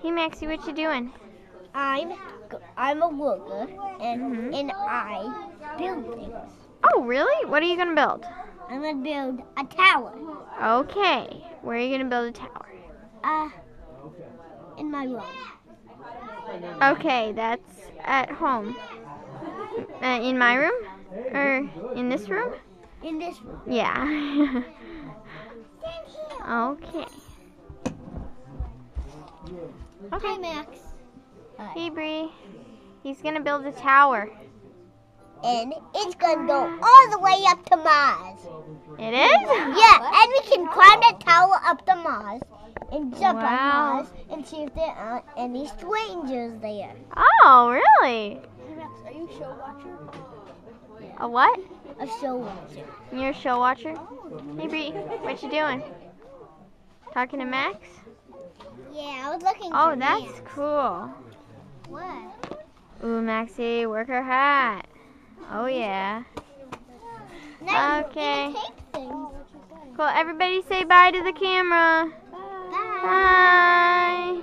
Hey Maxie, what you doing? I'm a worker, and I build things. Oh, really? What are you going to build? I'm gonna build a tower. Okay. Where are you going to build a tower? In my room. Okay, that's at home. In my room? Or in this room? In this room. Yeah. Okay. Hi, Max. Hey, Bree. He's going to build a tower. And it's gonna go all the way up to Mars. It is? Yeah, and we can climb that tower up to Mars and jump on Wow. Mars and see if there aren't any strangers there. Oh, really? Hey, Max, are you a show watcher? A what? A show watcher. You're a show watcher? Hey, Bree. What you doing? Talking to Max? Yeah, I was looking Oh, for that's Max. cool. What? Ooh, Maxie, worker hat. Oh, yeah. Nice. Okay. Tape things. Cool. Everybody say bye to the camera. Bye. Bye.